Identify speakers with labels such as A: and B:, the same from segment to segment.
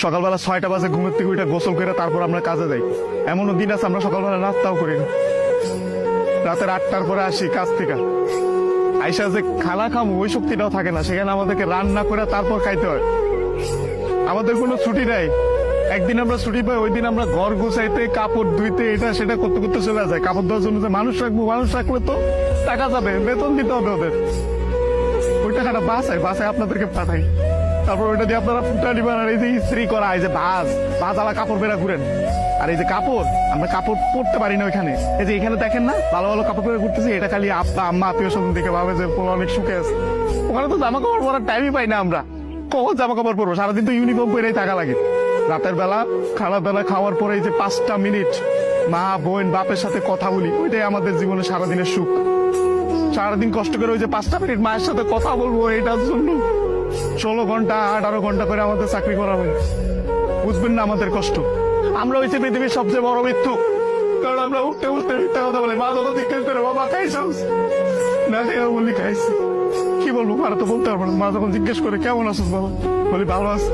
A: সকালবেলা 6টা বাজে ঘুমের থেকে উঠে গোসল করে তারপর আমরা কাজে যাই। এমনও দিন আছে আমরা সকালবেলা নাস্তাও করি না। রাতের 8টার পরে আসি কাজ থেকে, আইসা যে খানা খামো ওই শক্তিটাও থাকে না, সেখানে আমাদেরকে রান্না করে তারপর খাইতে হয়। আমাদের কোনো ছুটি নাই। একদিন আমরা ছুটি পাই, ওই দিন আমরা ঘর গুছাইতে, কাপড় ধুইতে, এটা সেটা করতে করতে চলে যায়। কাপড় ধোয়ার জন্য যে মানুষ রাখবো, মানুষ রাখলে তো টাকা যাবে, বেতন দিতে হবে ওদের। ওই টাকাটা বাসায় আপনাদেরকে পাঠাই, তারপর ওইটা দিয়ে আপনারা ফুটানি বানান। এই যে ইস্ত্রি করা, এই যে ভাজ আলা কাপড় বেড়া ঘুরেন। আর এই যে কাপড়, আমরা কাপড় পরতে পারি না ওইখানে। এই যে এখানে দেখেন না ভালো ভালো কাপড় পরে ঘুরতেছি, এটা খালি আব্বা আম্মা আত্মীয় স্বজন দেখে ভাবে যে অনেক সুখে আছে। ওখানে তো জামা কাপড় পরার টাইমই পাই না আমরা। কখন জামা কাপড় পরবো? সারাদিন তো ইউনিফর্ম পরেই থাকা লাগে। রাতের বেলা খাওয়ার পরে এই যে 5টা মিনিট মা বোন বাপের সাথে কথা বলি, ওইটাই আমাদের জীবনে সারাদিনের সুখ। সারাদিন কষ্ট করে ওই যে 5টা মিনিট মায়ের সাথে কথা বলবো, এটার জন্য 16 ঘন্টা 18 ঘন্টা করে আমাদের চাকরি করা হয়। বুঝবেন না আমাদের কষ্ট। আমরা হয়েছে পৃথিবীর সবচেয়ে বড় মৃত্যু, কারণ আমরা উঠতে উঠতে মিথ্যা কথা বলি। মা যখন জিজ্ঞেস করে বাবা খাইছস না, বলি খাইছি। কি বলবো, মারা তো বলতে পারবো না। মা যখন জিজ্ঞেস করে কেমন আছিস বাবা, বলি ভালো আছি।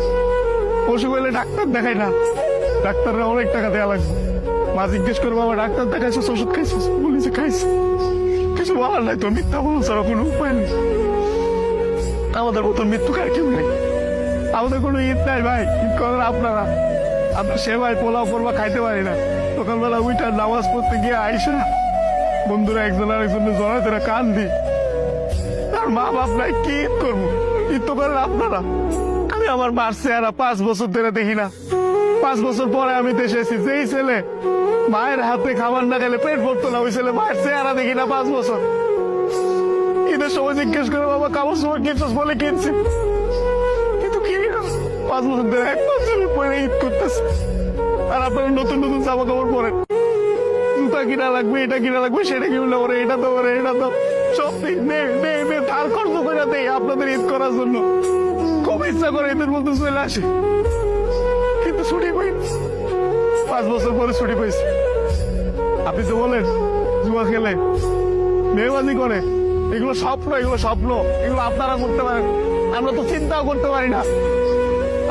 A: অসুখ হইলে ডাক্তার দেখাই না, ডাক্তাররা অনেক টাকা দেওয়া লাগবে। মা জিজ্ঞেস করে বাবা ডাক্তার দেখাইছিস, ওষুধ খাইছিস, বলি যে খাইছি। কিছু বলার নাই তো, মিথ্যা বলো ছাড়া কোনো উপায় নেই। আমাদের মতন মৃত্যুকার কেউ নেই। আমাদের কোনো ঈদ নাই ভাই, ঈদ করেন আপনারা। আমরা সেবাই পোলাও করবা খাইতে পারি না। সকালবেলা উইটার নামাজ পড়তে গিয়ে আইসা বন্ধুরা একজন আরেকজনের জড়ায় তোরা কান দি। আর মা বাপ নাই, কি ঈদ করবো? ঈদ তো করেন আপনারা। আমি আমার মার চেহারা 5 বছর ধরে দেখি না। 5 বছর পরে আমি দেশে এসেছি। যেই ছেলে মায়ের হাতে খাবার না খেলে পেট ভরতো না, ওই ছেলে মায়ের চেহারা দেখি না 5 বছর। ঈদের সময় জিজ্ঞেস করে বাবা কাপড় সময় কিনছিস, বলে কিনছি, কিন্তু কিনি না। 5 বছর ধরে 1 বছরের পরে ঈদ করতেছে। আর আপনারা নতুন নতুন জামা কাপড় পরেন, জুতা কিনা লাগবে, এটা কিনা লাগবে, সেটা কিনলে পরে এটা তো করে, এটা তো সব ধার খরচ করে দেয় আপনাদের ঈদ করার জন্য। খুব ইচ্ছা করে ঈদের মধ্যে চলে আসে, কিন্তু ছুটি পাই। 5 বছর পরে ছুটি পাইছি। আপনি তো বলেন জুয়া খেলে, মেয়েবাজি করে, এগুলো স্বপ্ন, এগুলো স্বপ্ন, এগুলো আপনারা করতে পারেন, আমরা তো চিন্তাও করতে পারি না।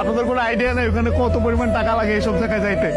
A: আপনাদের কোনো আইডিয়া নেই ওখানে কত পরিমাণ টাকা লাগে এইসব জায়গায় যাইতে।